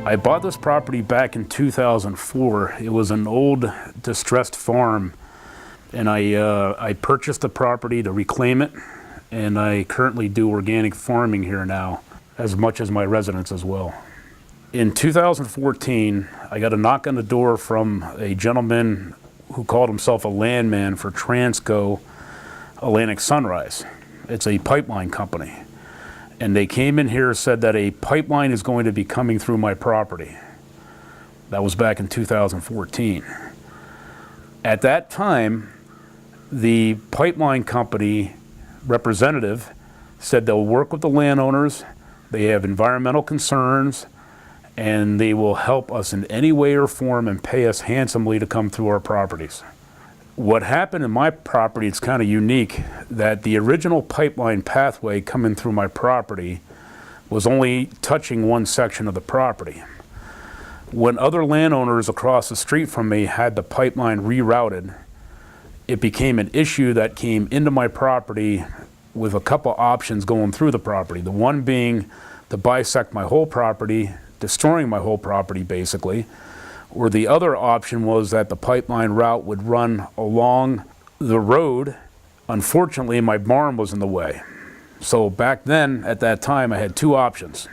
I bought this property back in 2004. It was an old distressed farm, and I purchased the property to reclaim it, and I currently do organic farming here now, as much as my residents as well. In 2014, I got a knock on the door from a gentleman who called himself a landman for Transco Atlantic Sunrise. It's a pipeline company. And they came in here and said that a pipeline is going to be coming through my property. That was back in 2014. At that time, the pipeline company representative said they'll work with the landowners, they have environmental concerns, and they will help us in any way or form and pay us handsomely to come through our properties. What happened in my property, it's kind of unique, that the original pipeline pathway coming through my property was only touching one section of the property. When other landowners across the street from me had the pipeline rerouted, it became an issue that came into my property with a couple options going through the property. The one being to bisect my whole property, destroying my whole property basically, or the other option was that the pipeline route would run along the road. Unfortunately, my barn was in the way. So back then, at that time, I had two options.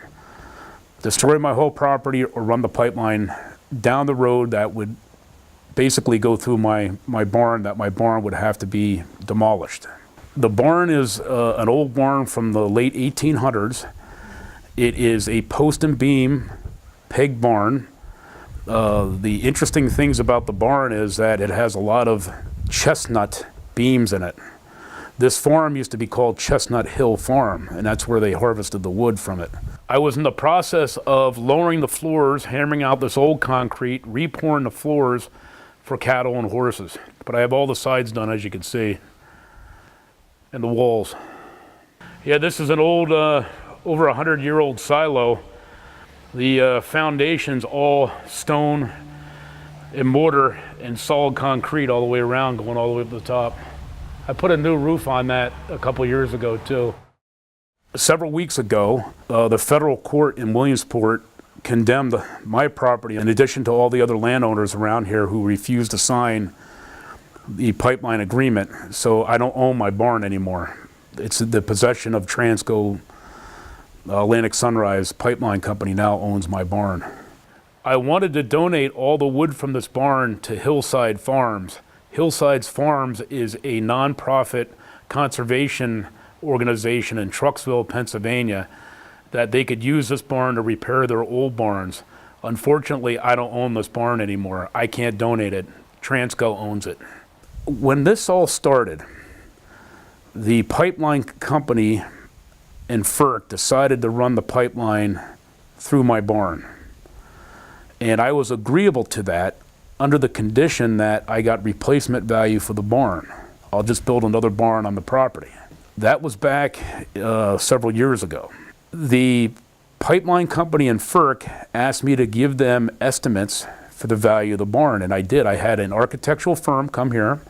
Destroy my whole property or run the pipeline down the road that would basically go through my barn, that my barn would have to be demolished. The barn is an old barn from the late 1800s. It is a post and beam peg barn. The interesting things about the barn is that it has a lot of chestnut beams in it. This farm used to be called Chestnut Hill Farm, and that's where they harvested the wood from it. I was in the process of lowering the floors, hammering out this old concrete, repouring the floors for cattle and horses. But I have all the sides done, as you can see, and the walls. Yeah, this is an old, over 100-year-old silo. The foundation's all stone and mortar and solid concrete all the way around, going all the way up to the top. I put a new roof on that a couple years ago too. Several weeks ago, the federal court in Williamsport condemned my property, in addition to all the other landowners around here who refused to sign the pipeline agreement. So I don't own my barn anymore. It's the possession of Transco Atlantic Sunrise Pipeline Company now owns my barn. I wanted to donate all the wood from this barn to Hillside Farms. Hillside Farms is a nonprofit conservation organization in Trucksville, Pennsylvania, that they could use this barn to repair their old barns. Unfortunately, I don't own this barn anymore. I can't donate it. Transco owns it. When this all started, the pipeline company and FERC decided to run the pipeline through my barn. And I was agreeable to that under the condition that I got replacement value for the barn. I'll just build another barn on the property. That was back several years ago. The pipeline company and FERC asked me to give them estimates for the value of the barn, and I did. I had an architectural firm come here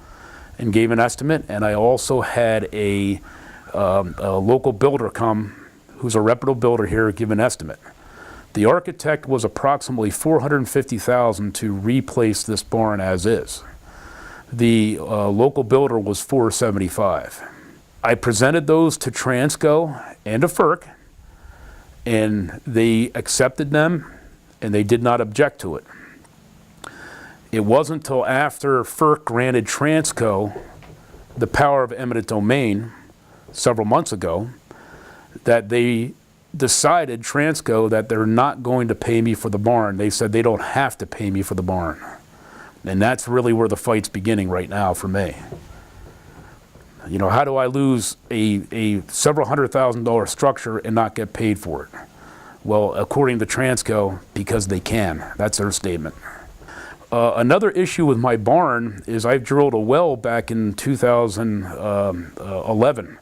and gave an estimate, and I also had a local builder come, who's a reputable builder here, give an estimate. The architect was approximately $450,000 to replace this barn as is. The local builder was $475,000. I presented those to Transco and to FERC, and they accepted them, and they did not object to it. It wasn't until after FERC granted Transco the power of eminent domain several months ago that they decided, Transco, that they're not going to pay me for the barn. They said they don't have to pay me for the barn. And that's really where the fight's beginning right now for me. You know, how do I lose a several $100,000 structure and not get paid for it? Well, according to Transco, because they can. That's their statement. Another issue with my barn is I've drilled a well back in 2011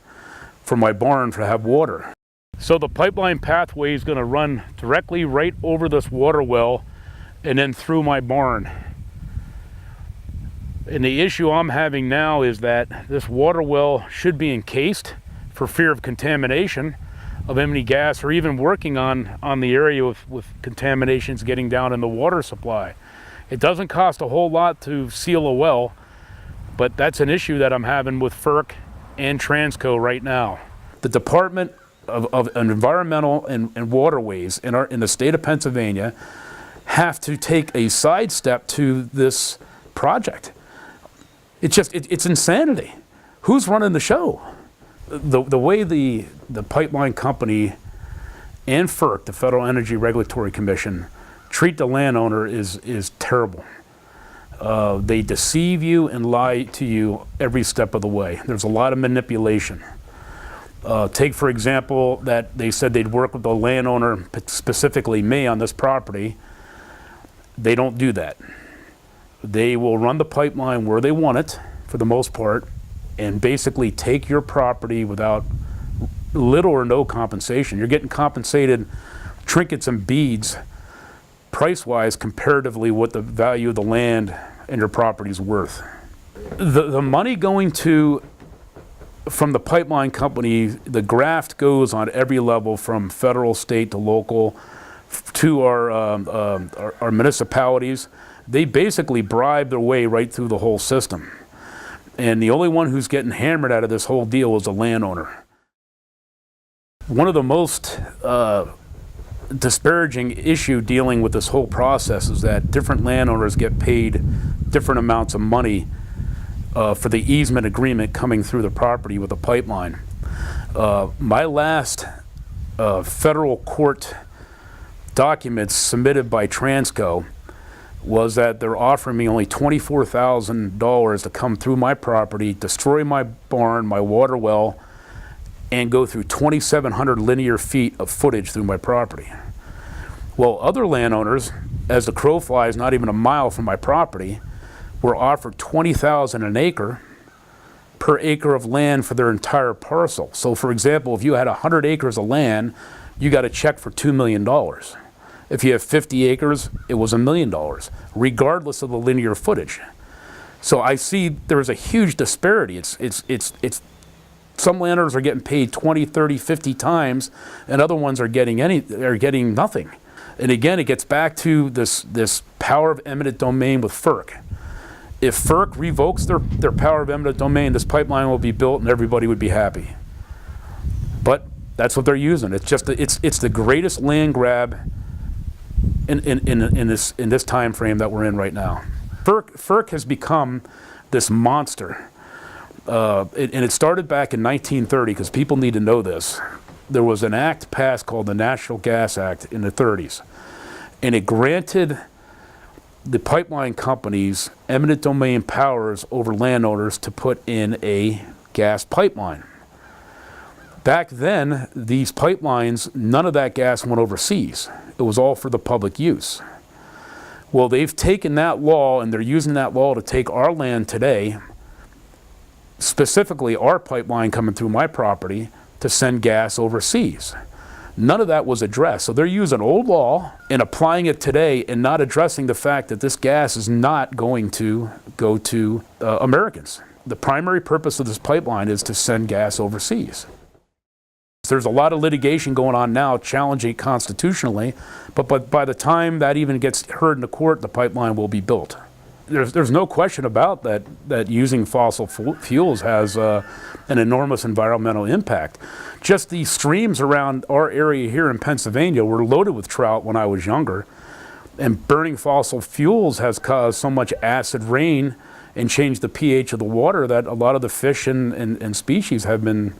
for my barn to have water. So the pipeline pathway is going to run directly right over this water well and then through my barn. And the issue I'm having now is that this water well should be encased for fear of contamination. of any gas, or even working on the area with contaminations getting down in the water supply. It doesn't cost a whole lot to seal a well, but that's an issue that I'm having with FERC and Transco right now. The Department of Environmental and Waterways in the state of Pennsylvania have to take a sidestep to this project. It's insanity. Who's running the show? The way the pipeline company and FERC, the Federal Energy Regulatory Commission, treat the landowner is terrible. They deceive you and lie to you every step of the way. There's a lot of manipulation. Take, for example, that they said they'd work with the landowner, specifically me, on this property. They don't do that. They will run the pipeline where they want it, for the most part, and basically take your property without little or no compensation. You're getting compensated trinkets and beads, price-wise, comparatively what the value of the land and your property is worth. The money going from the pipeline company, the graft goes on every level, from federal, state to local, to our municipalities. They basically bribe their way right through the whole system. And the only one who's getting hammered out of this whole deal is the landowner. One of the most disparaging issue dealing with this whole process is that different landowners get paid different amounts of money for the easement agreement coming through the property with the pipeline. My last federal court documents submitted by Transco was that they're offering me only $24,000 to come through my property, destroy my barn, my water well, and go through 2,700 linear feet of footage through my property. Well, other landowners, as the crow flies not even a mile from my property, were offered $20,000 an acre per acre of land for their entire parcel. So for example, if you had 100 acres of land, you got a check for $2 million. If you have 50 acres, it was $1 million, regardless of the linear footage. So I see there's a huge disparity. It's some landowners are getting paid 20, 30, 50 times, and other ones are getting nothing. And again, it gets back to this power of eminent domain with FERC. If FERC revokes their power of eminent domain, this pipeline will be built and everybody would be happy. But that's what they're using. It's the greatest land grab in this time frame that we're in right now. FERC has become this monster. And it started back in 1930, because people need to know this. There was an act passed called the Natural Gas Act in the 30s, and it granted the pipeline companies eminent domain powers over landowners to put in a gas pipeline. Back then, these pipelines, none of that gas went overseas. It was all for the public use. Well, they've taken that law, and they're using that law to take our land today, specifically our pipeline coming through my property, to send gas overseas. None of that was addressed. So they're using old law and applying it today, and not addressing the fact that this gas is not going to go to Americans. The primary purpose of this pipeline is to send gas overseas. There's a lot of litigation going on now challenging it constitutionally, but by the time that even gets heard in the court, the pipeline will be built. There's no question about that using fossil fuels has an enormous environmental impact. Just the streams around our area here in Pennsylvania were loaded with trout when I was younger, and burning fossil fuels has caused so much acid rain and changed the pH of the water that a lot of the fish and species have been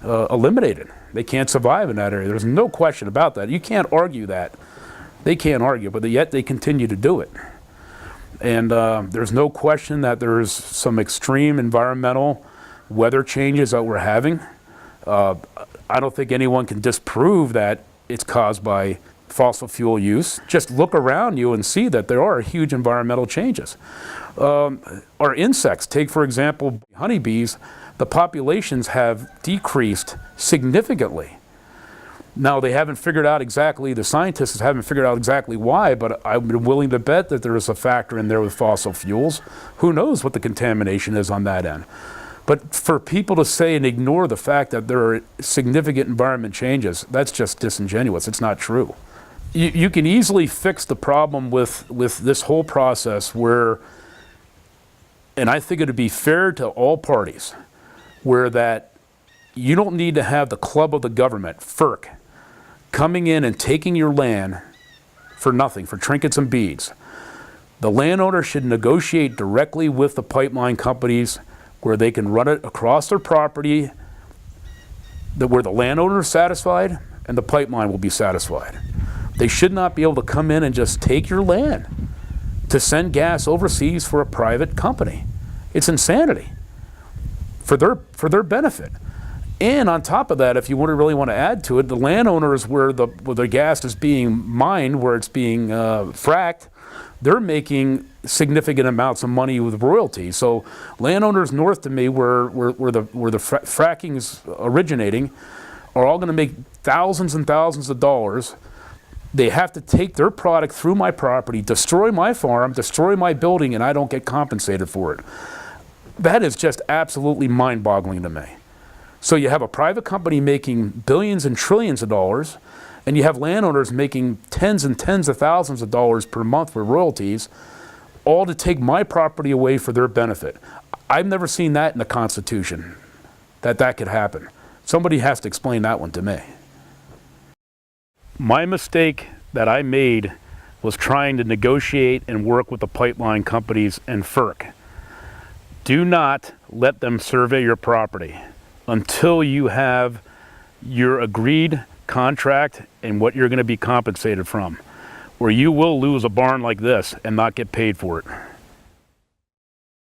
eliminated. They can't survive in that area. There's no question about that. You can't argue that. They can't argue, but yet they continue to do it. And there's no question that there's some extreme environmental weather changes that we're having. I don't think anyone can disprove that it's caused by fossil fuel use. Just look around you and see that there are huge environmental changes. Our insects, take for example honeybees, the populations have decreased significantly. Now, they haven't figured out exactly, the scientists haven't figured out exactly why, but I'm willing to bet that there is a factor in there with fossil fuels. Who knows what the contamination is on that end? But for people to say and ignore the fact that there are significant environment changes, that's just disingenuous. It's not true. You can easily fix the problem with this whole process where, and I think it would be fair to all parties, where that you don't need to have the club of the government, FERC, coming in and taking your land for nothing, for trinkets and beads. The landowner should negotiate directly with the pipeline companies where they can run it across their property, where the landowner is satisfied and the pipeline will be satisfied. They should not be able to come in and just take your land to send gas overseas for a private company. It's insanity for their benefit. And on top of that, if you really want to add to it, the landowners where the gas is being mined, where it's being fracked, they're making significant amounts of money with royalties. So landowners north to me, where the fracking is originating, are all going to make thousands and thousands of dollars. They have to take their product through my property, destroy my farm, destroy my building, and I don't get compensated for it. That is just absolutely mind-boggling to me. So you have a private company making billions and trillions of dollars, and you have landowners making tens and tens of thousands of dollars per month for royalties, all to take my property away for their benefit. I've never seen that in the Constitution, that could happen. Somebody has to explain that one to me. My mistake that I made was trying to negotiate and work with the pipeline companies and FERC. Do not let them survey your property until you have your agreed contract and what you're going to be compensated from, or you will lose a barn like this and not get paid for it.